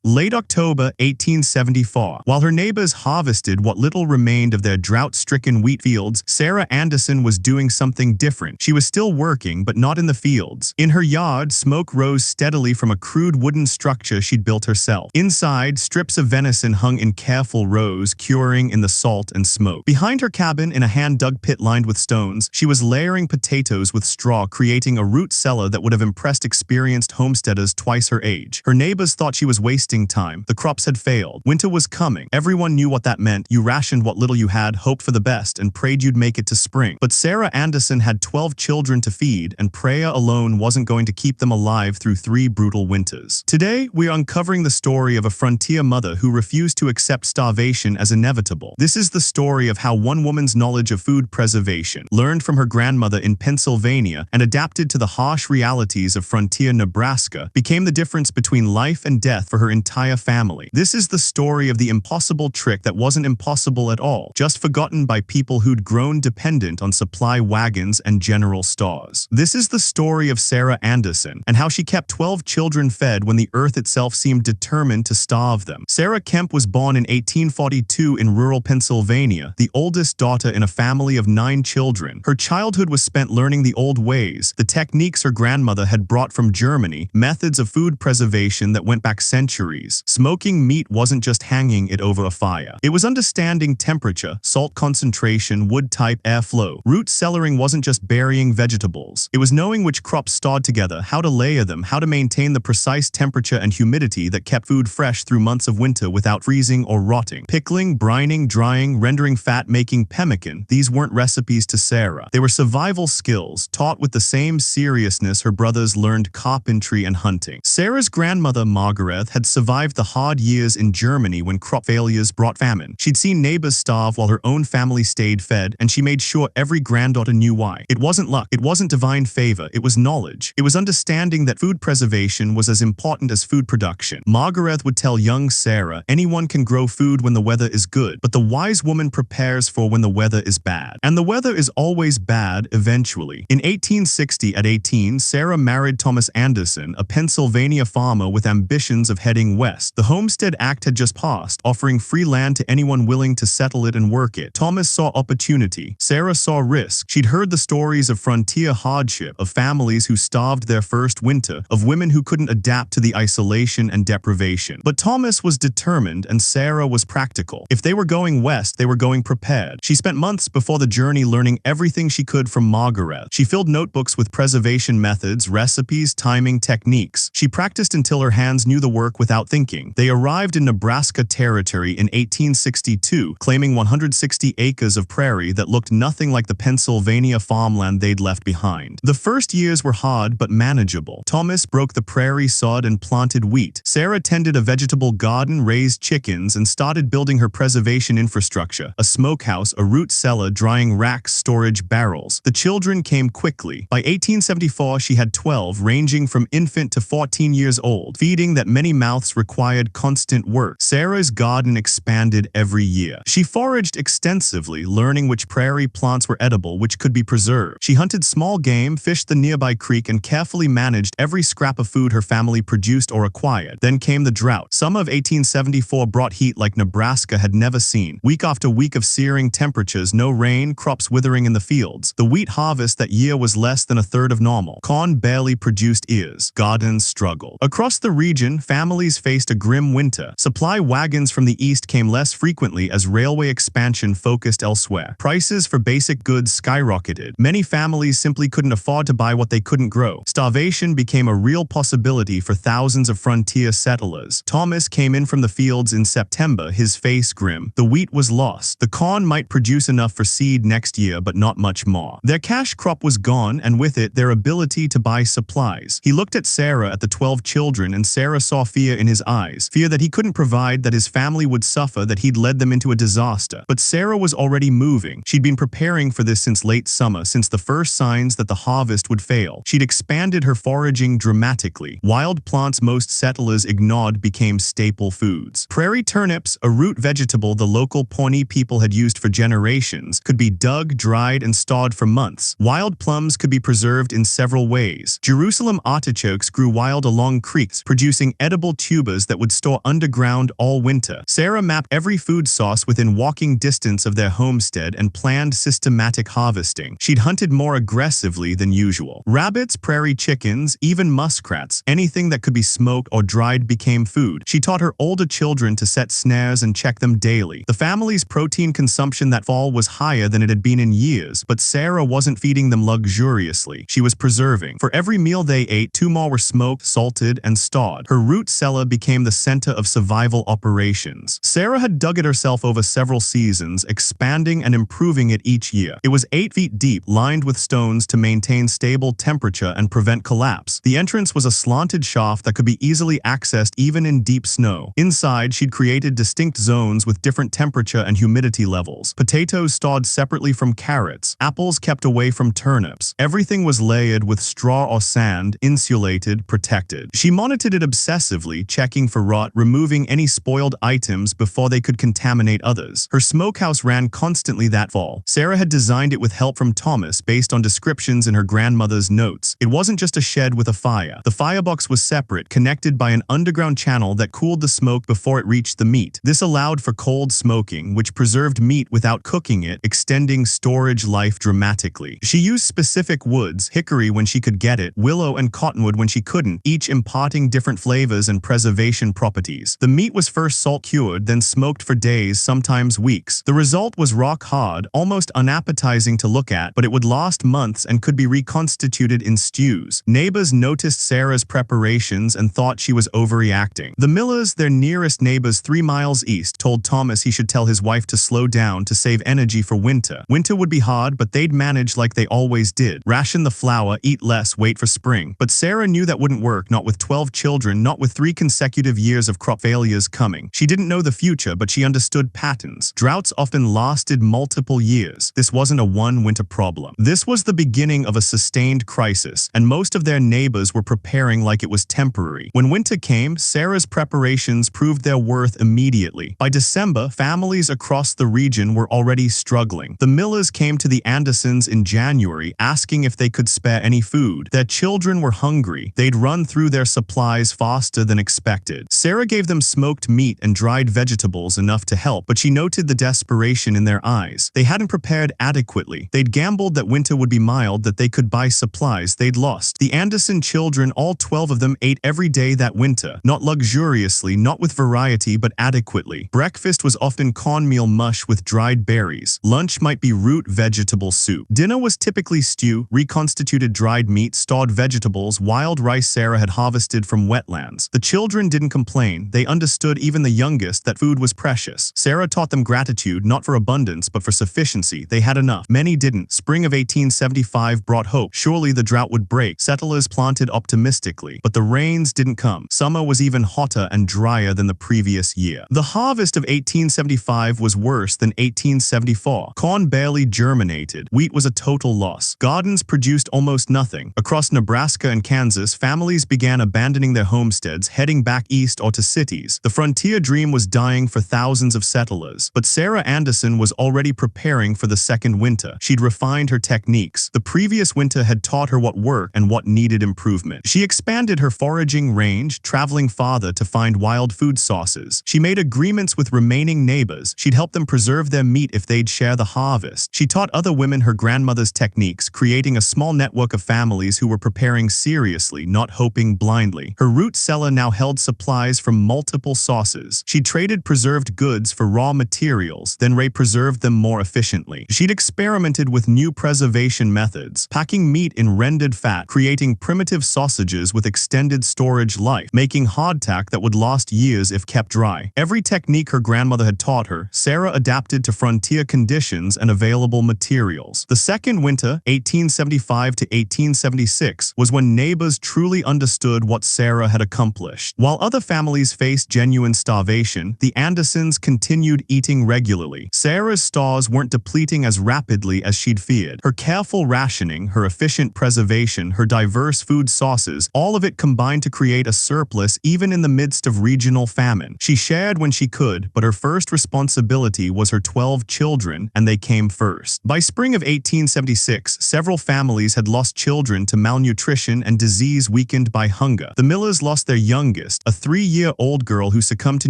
Late October 1874. While her neighbors harvested what little remained of their drought-stricken wheat fields, Sarah Anderson was doing something different. She was still working, but not in the fields. In her yard, smoke rose steadily from a crude wooden structure she'd built herself. Inside, strips of venison hung in careful rows, curing in the salt and smoke. Behind her cabin, in a hand-dug pit lined with stones, she was layering potatoes with straw, creating a root cellar that would have impressed experienced homesteaders twice her age. Her neighbors thought she was wasting time. The crops had failed. Winter was coming. Everyone knew what that meant. You rationed what little you had, hoped for the best, and prayed you'd make it to spring. But Sarah Anderson had 12 children to feed, and prayer alone wasn't going to keep them alive through 3 brutal winters. Today, we're uncovering the story of a frontier mother who refused to accept starvation as inevitable. This is the story of how one woman's knowledge of food preservation, learned from her grandmother in Pennsylvania and adapted to the harsh realities of frontier Nebraska, became the difference between life and death for her entire family. This is the story of the impossible trick that wasn't impossible at all, just forgotten by people who'd grown dependent on supply wagons and general stores. This is the story of Sarah Anderson and how she kept 12 children fed when the earth itself seemed determined to starve them. Sarah Kemp was born in 1842 in rural Pennsylvania, the oldest daughter in a family of 9 children. Her childhood was spent learning the old ways, the techniques her grandmother had brought from Germany, methods of food preservation that went back centuries. Smoking meat wasn't just hanging it over a fire. It was understanding temperature, salt concentration, wood type, airflow. Root cellaring wasn't just burying vegetables. It was knowing which crops stawed together, how to layer them, how to maintain the precise temperature and humidity that kept food fresh through months of winter without freezing or rotting. Pickling, brining, drying, rendering fat, making pemmican, these weren't recipes to Sarah. They were survival skills, taught with the same seriousness her brothers learned carpentry and hunting. Sarah's grandmother, Margaret, had survived the hard years in Germany when crop failures brought famine. She'd seen neighbors starve while her own family stayed fed, and she made sure every granddaughter knew why. It wasn't luck, it wasn't divine favor, it was knowledge. It was understanding that food preservation was as important as food production. Margaret would tell young Sarah, anyone can grow food when the weather is good, but the wise woman prepares for when the weather is bad. And the weather is always bad eventually. In 1860, at 18, Sarah married Thomas Anderson, a Pennsylvania farmer with ambitions of heading west. The Homestead Act had just passed, offering free land to anyone willing to settle it and work it. Thomas saw opportunity. Sarah saw risk. She'd heard the stories of frontier hardship, of families who starved their first winter, of women who couldn't adapt to the isolation and deprivation. But Thomas was determined and Sarah was practical. If they were going west, they were going prepared. She spent months before the journey learning everything she could from Margaret. She filled notebooks with preservation methods, recipes, timing, techniques. She practiced until her hands knew the work without thinking. They arrived in Nebraska Territory in 1862, claiming 160 acres of prairie that looked nothing like the Pennsylvania farmland they'd left behind. The first years were hard but manageable. Thomas broke the prairie sod and planted wheat. Sarah tended a vegetable garden, raised chickens, and started building her preservation infrastructure, a smokehouse, a root cellar, drying racks, storage barrels. The children came quickly. By 1874, she had 12, ranging from infant to 14 years old. Feeding that many mouths required constant work. Sarah's garden expanded every year. She foraged extensively, learning which prairie plants were edible, which could be preserved. She hunted small game, fished the nearby creek, and carefully managed every scrap of food her family produced or acquired. Then came the drought. Summer of 1874 brought heat like Nebraska had never seen. Week after week of searing temperatures, no rain, crops withering in the fields. The wheat harvest that year was less than a third of normal. Corn barely produced ears. Gardens struggled. Across the region, families faced a grim winter. Supply wagons from the east came less frequently as railway expansion focused elsewhere. Prices for basic goods skyrocketed. Many families simply couldn't afford to buy what they couldn't grow. Starvation became a real possibility for thousands of frontier settlers. Thomas came in from the fields in September, his face grim. The wheat was lost. The corn might produce enough for seed next year, but not much more. Their cash crop was gone, and with it, their ability to buy supplies. He looked at Sarah, at the 12 children, and Sarah saw fear in his eyes. Fear that he couldn't provide, that his family would suffer, that he'd led them into a disaster. But Sarah was already moving. She'd been preparing for this since late summer, since the first signs that the harvest would fail. She'd expanded her foraging dramatically. Wild plants most settlers ignored became staple foods. Prairie turnips, a root vegetable the local Pawnee people had used for generations, could be dug, dried, and stawed for months. Wild plums could be preserved in several ways. Jerusalem artichokes grew wild along creeks, producing edible tubers that would store underground all winter. Sarah mapped every food source within walking distance of their homestead and planned systematic harvesting. She'd hunted more aggressively than usual. Rabbits, prairie chickens, even muskrats, anything that could be smoked or dried became food. She taught her older children to set snares and check them daily. The family's protein consumption that fall was higher than it had been in years, but Sarah wasn't feeding them luxuriously. She was preserving. For every meal they ate, 2 more were smoked, salted, and stawed. Her root cellar became the center of survival operations. Sarah had dug it herself over several seasons, expanding and improving it each year. It was 8 feet deep, lined with stones to maintain stable temperature and prevent collapse. The entrance was a slanted shaft that could be easily accessed even in deep snow. Inside, she'd created distinct zones with different temperature and humidity levels. Potatoes stawed separately from carrots, apples kept away from turnips. Everything was layered with straw or sand, insulated, protected. She monitored it obsessively, checking for rot, removing any spoiled items before they could contaminate others. Her smokehouse ran constantly that fall. Sarah had designed it with help from Thomas based on descriptions in her grandmother's notes. It wasn't just a shed with a fire. The firebox was separate, connected by an underground channel that cooled the smoke before it reached the meat. This allowed for cold smoking, which preserved meat without cooking it, extending storage life dramatically. She used specific woods, hickory when she could get it, willow and cottonwood when she couldn't, each imparting different flavors and preservation properties. The meat was first salt-cured, then smoked for days, sometimes weeks. The result was rock-hard, almost unappetizing to look at, but it would last months and could be reconstituted in stews. Neighbors noticed Sarah's preparations and thought she was overreacting. The Millers, their nearest neighbors 3 miles east, told Thomas he should tell his wife to slow down to save energy for winter. Winter would be hard, but they'd manage like they always did. Ration the flour, eat less, wait for spring. But Sarah knew that wouldn't work, not with 12 children, not with 3 consecutive years of crop failures coming. She didn't know the future, but she understood patterns. Droughts often lasted multiple years. This wasn't a one-winter problem. This was the beginning of a sustained crisis, and most of their neighbors were preparing like it was temporary. When winter came, Sarah's preparations proved their worth immediately. By December, families across the region were already struggling. The Millers came to the Andersons in January, asking if they could spare any food. Their children were hungry. They'd run through their supplies faster than expected. Sarah gave them smoked meat and dried vegetables enough to help, but she noted the desperation in their eyes. They hadn't prepared adequately. They'd gambled that winter would be mild, that they could buy supplies they'd lost. The Anderson children, all 12 of them, ate every day that winter. Not luxuriously, not with variety, but adequately. Breakfast was often cornmeal mush with dried berries. Lunch might be root vegetable soup. Dinner was typically stew, reconstituted dried meat, stawed vegetables, wild rice Sarah had harvested from wetlands. The children didn't complain. They understood, even the youngest, that food was precious. Sarah taught them gratitude, not for abundance, but for sufficiency. They had enough. Many didn't. Spring of 1875 brought hope. Surely the drought would break. Settlers planted optimistically, but the rains didn't come. Summer was even hotter and drier than the previous year. The harvest of 1875 was worse than 1874. Corn barely germinated. Wheat was a total loss. Gardens produced almost nothing. Across Nebraska and Kansas, families began abandoning their homesteads, heading back east or to cities. The frontier dream was dying for thousands of settlers. But Sarah Anderson was already preparing for the second winter. She'd refined her techniques. The previous winter had taught her what worked and what needed improvement. She expanded her foraging range, traveling farther to find wild food sources. She made agreements with remaining neighbors. She'd help them preserve their meat if they'd share the harvest. She taught other women her grandmother's techniques, creating a small network of families who were preparing seriously, not hoping blindly. Her root cellar now held supplies from multiple sources. She traded preserved goods for raw materials, then re-preserved them more efficiently. She'd experimented with new preservation methods, packing meat in rendered fat, creating primitive sausages with extended storage life, making hardtack that would last years if kept dry. Every technique her grandmother had taught her, Sarah adapted to frontier conditions and available materials. The second winter, 1875 to 1876, was when neighbors truly understood what Sarah had accomplished. While other families faced genuine starvation, the Andersons continued eating regularly. Sarah's stores weren't depleting as rapidly as she'd feared. Her careful rationing, her efficient preservation, her diverse food sources, all of it combined to create a surplus even in the midst of regional famine. She shared when she could, but her first responsibility was her 12 children, and they came first. By spring of 1876, several families had lost children to malnutrition and disease weakened by hunger. The Millers lost their youngest, August, a 3-year-old girl who succumbed to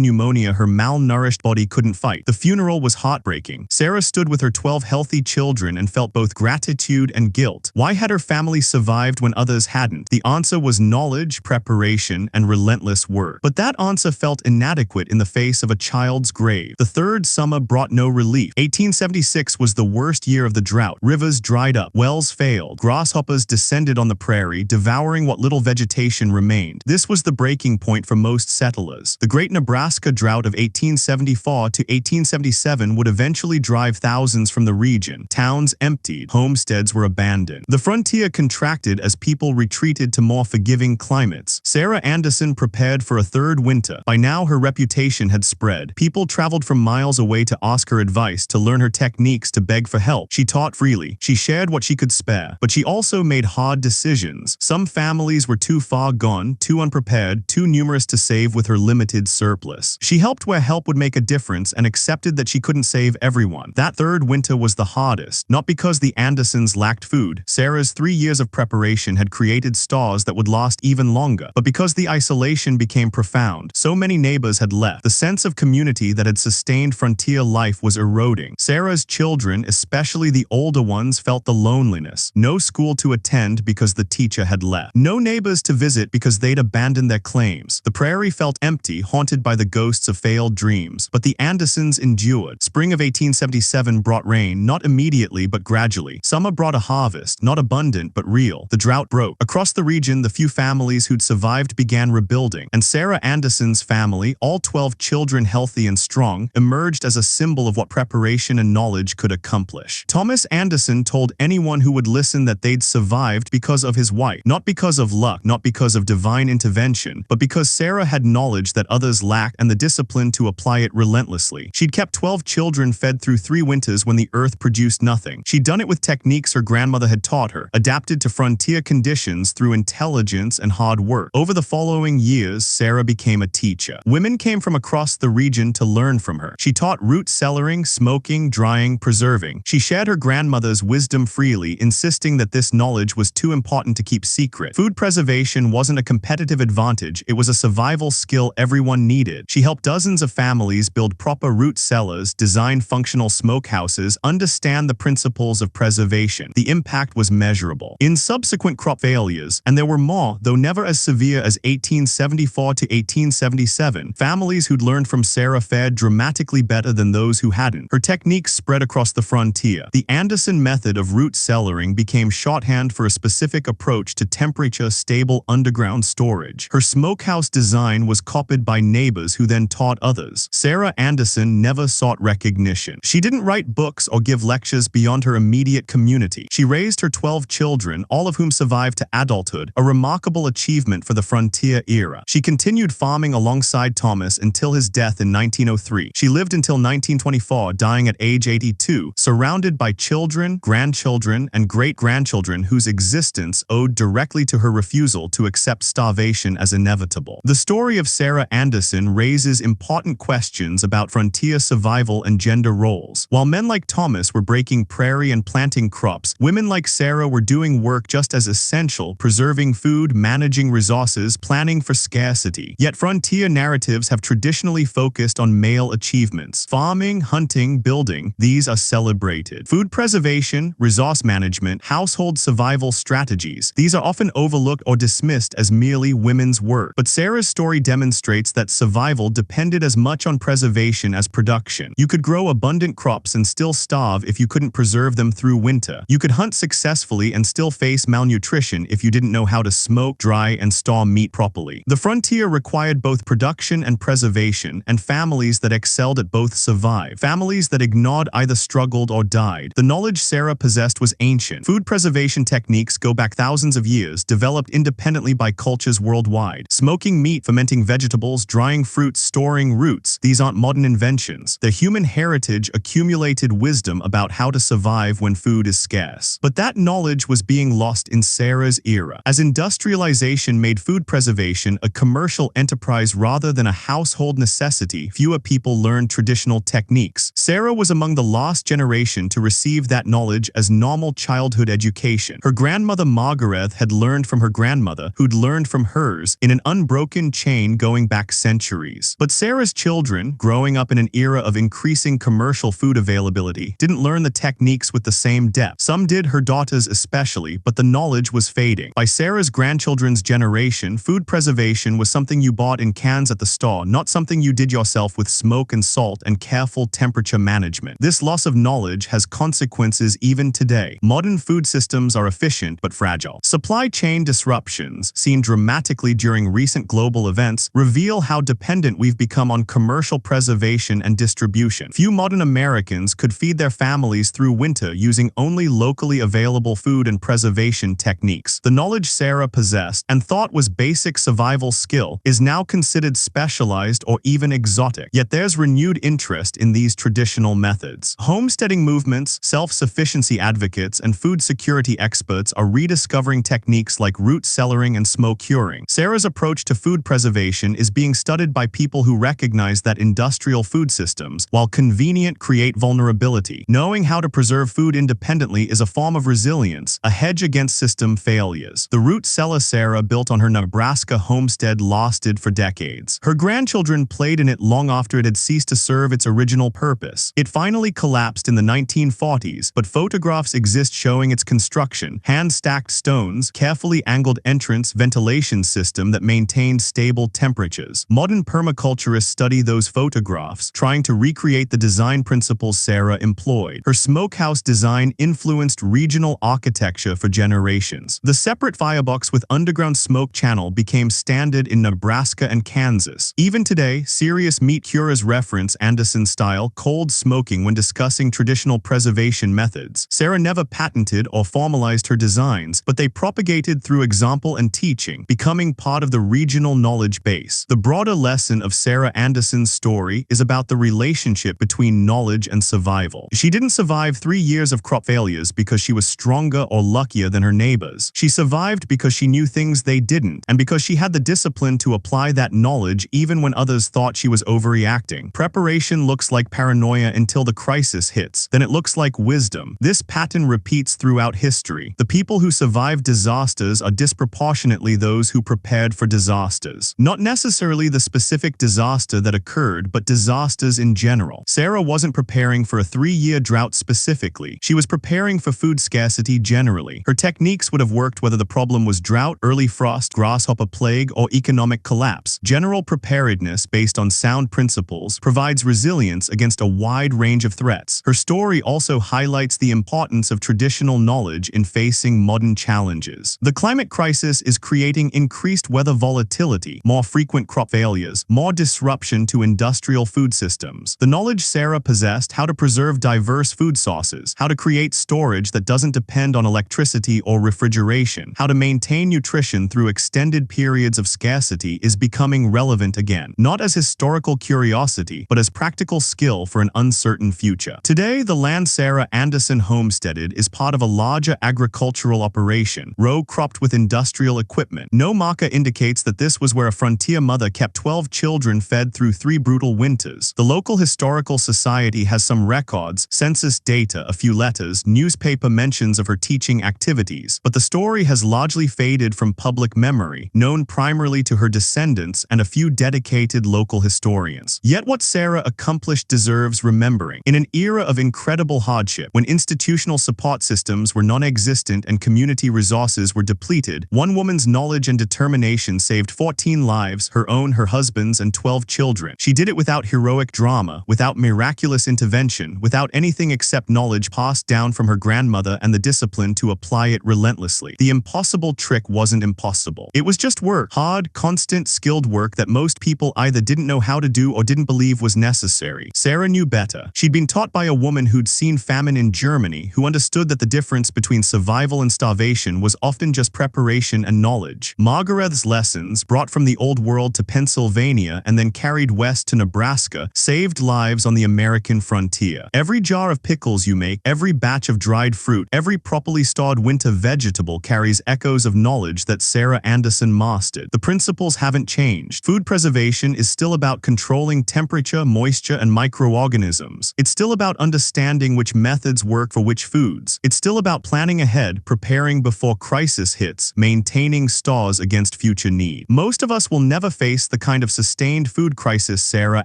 pneumonia her malnourished body couldn't fight. The funeral was heartbreaking. Sarah stood with her 12 healthy children and felt both gratitude and guilt. Why had her family survived when others hadn't? The answer was knowledge, preparation, and relentless work. But that answer felt inadequate in the face of a child's grave. The third summer brought no relief. 1876 was the worst year of the drought. Rivers dried up, wells failed, grasshoppers descended on the prairie, devouring what little vegetation remained. This was the breaking point for most settlers. The Great Nebraska Drought of 1874 to 1877 would eventually drive thousands from the region. Towns emptied, homesteads were abandoned. The frontier contracted as people retreated to more forgiving climates. Sarah Anderson prepared for a third winter. By now, her reputation had spread. People traveled from miles away to ask her advice, to learn her techniques, to beg for help. She taught freely. She shared what she could spare. But she also made hard decisions. Some families were too far gone, too unprepared, too numerous to save with her limited surplus. She helped where help would make a difference and accepted that she couldn't save everyone. That third winter was the hardest, not because the Andersons lacked food. Sarah's 3 years of preparation had created stores that would last even longer, but because the isolation became profound. So many neighbors had left. The sense of community that had sustained frontier life was eroding. Sarah's children, especially the older ones, felt the loneliness. No school to attend because the teacher had left. No neighbors to visit because they'd abandoned their claims. The prairie felt empty, haunted by the ghosts of failed dreams. But the Andersons endured. Spring of 1877 brought rain, not immediately but gradually. Summer brought a harvest, not abundant but real. The drought broke. Across the region, the few families who'd survived began rebuilding, and Sarah Anderson's family, all 12 children healthy and strong, emerged as a symbol of what preparation and knowledge could accomplish. Thomas Anderson told anyone who would listen that they'd survived because of his wife, not because of luck, not because of divine intervention, but because Sarah had knowledge that others lacked and the discipline to apply it relentlessly. She'd kept 12 children fed through 3 winters when the earth produced nothing. She'd done it with techniques her grandmother had taught her, adapted to frontier conditions through intelligence and hard work. Over the following years, Sarah became a teacher. Women came from across the region to learn from her. She taught root cellaring, smoking, drying, preserving. She shared her grandmother's wisdom freely, insisting that this knowledge was too important to keep secret. Food preservation wasn't a competitive advantage, it was a survival skill everyone needed. She helped dozens of families build proper root cellars, design functional smokehouses, understand the principles of preservation. The impact was measurable. In subsequent crop failures, and there were more, though never as severe as 1874 to 1877, families who'd learned from Sarah fared dramatically better than those who hadn't. Her techniques spread across the frontier. The Anderson method of root cellaring became shorthand for a specific approach to temperature-stable underground storage. Her smokehouse design was copied by neighbors who then taught others. Sarah Anderson never sought recognition. She didn't write books or give lectures beyond her immediate community. She raised her 12 children, all of whom survived to adulthood, a remarkable achievement for the frontier era. She continued farming alongside Thomas until his death in 1903. She lived until 1924, dying at age 82, surrounded by children, grandchildren, and great-grandchildren whose existence owed directly to her refusal to accept starvation as inevitable. The story of Sarah Anderson raises important questions about frontier survival and gender roles. While men like Thomas were breaking prairie and planting crops, women like Sarah were doing work just as essential, preserving food, managing resources, planning for scarcity. Yet frontier narratives have traditionally focused on male achievements. Farming, hunting, building, these are celebrated. Food preservation, resource management, household survival strategies, these are often overlooked or dismissed as merely women's work. But Sarah's story demonstrates that survival depended as much on preservation as production. You could grow abundant crops and still starve if you couldn't preserve them through winter. You could hunt successfully and still face malnutrition if you didn't know how to smoke, dry, and store meat properly. The frontier required both production and preservation, and families that excelled at both survived. Families that ignored either struggled or died. The knowledge Sarah possessed was ancient. Food preservation techniques go back thousands of years, developed independently by cultures worldwide. Smoking meat, fermenting vegetables, drying fruits, storing roots, these aren't modern inventions. They're human heritage, accumulated wisdom about how to survive when food is scarce. But that knowledge was being lost in Sarah's era. As industrialization made food preservation a commercial enterprise rather than a household necessity, fewer people learned traditional techniques. Sarah was among the last generation to receive that knowledge as normal childhood education. Her grandmother Margaret had learned from her grandmother, who'd learned from hers. In an unbroken chain going back centuries. But Sarah's children, growing up in an era of increasing commercial food availability, didn't learn the techniques with the same depth. Some did, her daughters especially, but the knowledge was fading. By Sarah's grandchildren's generation, food preservation was something you bought in cans at the store, not something you did yourself with smoke and salt and careful temperature management. This loss of knowledge has consequences even today. Modern food systems are efficient but fragile. Supply chain disruptions, seen dramatically during recent global events, reveal how dependent we've become on commercial preservation and distribution. Few modern Americans could feed their families through winter using only locally available food and preservation techniques. The knowledge Sarah possessed and thought was basic survival skill is now considered specialized or even exotic. Yet there's renewed interest in these traditional methods. Homesteading movements, self-sufficiency advocates, and food security experts are rediscovering techniques like root cellaring and smoke curing. Sarah's approach to food preservation is being studied by people who recognize that industrial food systems, while convenient, create vulnerability. Knowing how to preserve food independently is a form of resilience, a hedge against system failures. The root cellar Sarah built on her Nebraska homestead lasted for decades. Her grandchildren played in it long after it had ceased to serve its original purpose. It finally collapsed in the 1940s, but photographs exist showing its construction: hand-stacked stones, carefully angled entrance, ventilation system that maintained stable temperatures. Modern permaculturists study those photographs, trying to recreate the design principles Sarah employed. Her smokehouse design influenced regional architecture for generations. The separate firebox with underground smoke channel became standard in Nebraska and Kansas. Even today, serious meat curers reference Anderson-style cold smoking when discussing traditional preservation methods. Sarah never patented or formalized her designs, but they propagated through example and teaching, becoming part of the regional knowledge base. The broader lesson of Sarah Anderson's story is about the relationship between knowledge and survival. She didn't survive 3 years of crop failures because she was stronger or luckier than her neighbors. She survived because she knew things they didn't, and because she had the discipline to apply that knowledge even when others thought she was overreacting. Preparation looks like paranoia until the crisis hits. Then it looks like wisdom. This pattern repeats throughout history. The people who survive disasters are disproportionately those who prepared for disasters. Not necessarily the specific disaster that occurred, but disasters in general. Sarah wasn't preparing for a 3-year drought specifically. She was preparing for food scarcity generally. Her techniques would have worked whether the problem was drought, early frost, grasshopper plague, or economic collapse. General preparedness based on sound principles provides resilience against a wide range of threats. Her story also highlights the importance of traditional knowledge in facing modern challenges. The climate crisis is creating increased weather volatility, more frequent crop failures, more disruption to industrial food systems. The knowledge Sarah possessed: how to preserve diverse food sources, how to create storage that doesn't depend on electricity or refrigeration, how to maintain nutrition through extended periods of scarcity, is becoming relevant again, not as historical curiosity, but as practical skill for an uncertain future. Today, the land Sarah Anderson homesteaded is part of a larger agricultural operation, row-cropped with industrial equipment. No marker indicates that this was where a frontier mother kept 12 children fed through 3 brutal winters. The local historical society has some records, census data, a few letters, newspaper mentions of her teaching activities, but the story has largely faded from public memory, known primarily to her descendants and a few dedicated local historians. Yet what Sarah accomplished deserves remembering. In an era of incredible hardship, when institutional support systems were non-existent and community resources were depleted, one woman's knowledge and determination saved 14 lives, her own, her husband's, and 12 children. She did it without heroic drama, without miraculous intervention, without anything except knowledge passed down from her grandmother and the discipline to apply it relentlessly. The impossible trick wasn't impossible. It was just work. Hard, constant, skilled work that most people either didn't know how to do or didn't believe was necessary. Sarah knew better. She'd been taught by a woman who'd seen famine in Germany, who understood that the difference between survival and starvation was often just preparation and knowledge. Margaret's lessons, brought from the Old World to Pennsylvania and then carried west to Nebraska, saved lives on the American frontier. Every jar of pickles you make, every batch of dried fruit, every properly stored winter vegetable carries echoes of knowledge that Sarah Anderson mastered. The principles haven't changed. Food preservation is still about controlling temperature, moisture, and microorganisms. It's still about understanding which methods work for which foods. It's still about planning ahead, preparing before crisis hits, maintaining stores against future needs. need. Most of us will never face the kind of sustained food crisis Sarah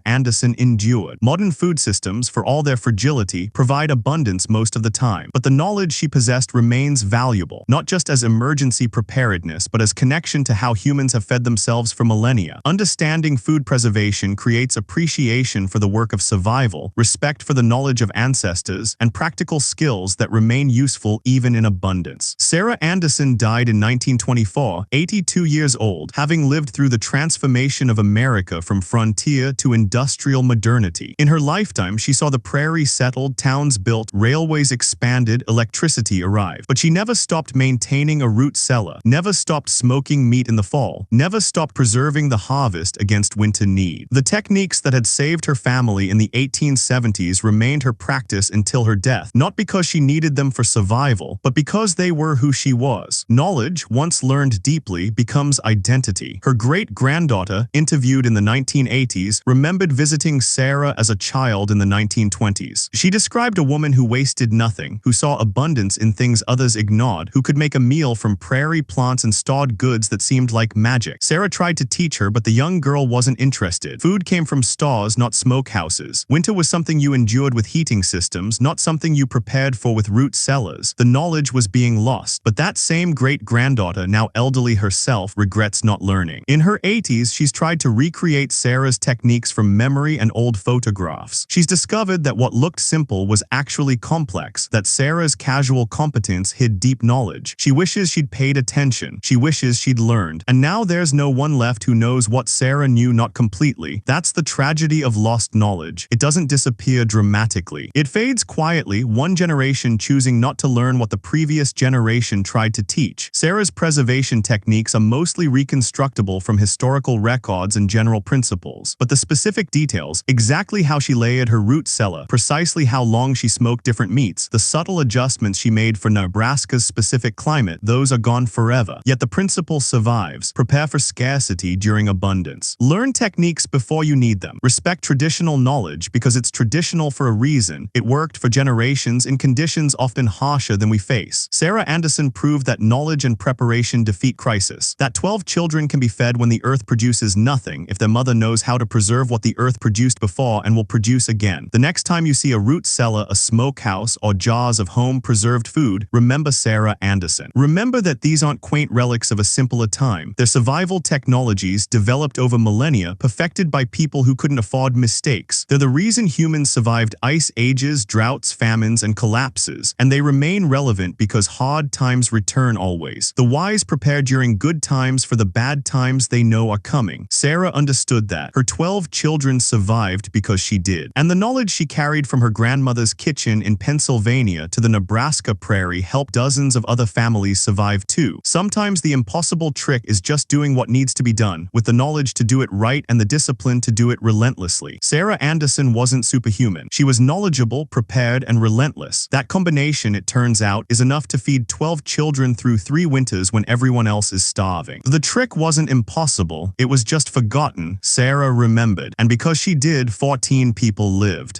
Anderson endured. Modern food systems, for all their fragility, provide abundance most of the time, but the knowledge she possessed remains valuable, not just as emergency preparedness, but as connection to how humans have fed themselves for millennia. Understanding food preservation creates appreciation for the work of survival, respect for the knowledge of ancestors, and practical skills that remain useful even in abundance. Sarah Anderson died in 1924, 82 years old, having lived through the transformation of America from frontier to industrial modernity. In her lifetime, she saw the prairie settled, towns built, railways expanded, electricity arrive. But she never stopped maintaining a root cellar, never stopped smoking meat in the fall, never stopped preserving the harvest against winter need. The techniques that had saved her family in the 1870s remained her practice until her death, not because she needed them for survival, but because they were who she was. Knowledge, once learned deeply, becomes identity. Her great-granddaughter, interviewed in the 1980s, remembered visiting Sarah as a child in the 1920s. She described a woman who wasted nothing, who saw abundance in things others ignored, who could make a meal from prairie plants and stawed goods that seemed like magic. Sarah tried to teach her, but the young girl wasn't interested. Food came from stores, not smokehouses. Winter was something you endured with heating systems, not something you prepared for with root cellars. The knowledge was being lost, but that same great-granddaughter, now elderly herself, regrets not learning. In her 80s, she's tried to recreate Sarah's techniques from memory and old photographs. She's discovered that what looked simple was actually complex, that Sarah's casual competence hid deep knowledge. She wishes she'd paid attention. She wishes she'd learned. And now there's no one left who knows what Sarah knew not completely. That's the tragedy of lost knowledge. It doesn't disappear dramatically. It fades quietly, one generation choosing not to learn what the previous generation tried to teach. Sarah's preservation techniques are mostly reconstructible from historical records and general principles, but the specific details, exactly how she layered her root cellar, precisely how long she smoked different meats, the subtle adjustments she made for Nebraska's specific climate, those are gone forever. Yet the principle survives. Prepare for scarcity during abundance. Learn techniques before you need them. Respect traditional knowledge because it's traditional for a reason. It worked for generations in conditions often harsher than we face. Sarah Anderson proved that knowledge and preparation defeat crisis. That 12 children can be fed when the earth produces nothing if their mother knows how to preserve what the earth produced before and will produce again. The next time you see a root cellar, a smokehouse, or jars of home-preserved food, remember Sarah Anderson. Remember that these aren't quaint relics of a simpler time. They're survival technologies developed over millennia, perfected by people who couldn't afford mistakes. They're the reason humans survived ice ages, droughts, famines, and collapses, and they remain relevant because hard times return always. The wise prepare during good times for the bad times they know are coming. Sarah understood that. Her 12 children survived because she did. And the knowledge she carried from her grandmother's kitchen in Pennsylvania to the Nebraska prairie helped dozens of other families survive too. Sometimes the impossible trick is just doing what needs to be done, with the knowledge to do it right and the discipline to do it relentlessly. Sarah Anderson wasn't superhuman. She was knowledgeable, prepared, and relentless. That combination, it turns out, is enough to feed 12 children through 3 winters when everyone else is starving. The trick wasn't impossible, it was just forgotten. Sarah remembered, and because she did, 14 people lived.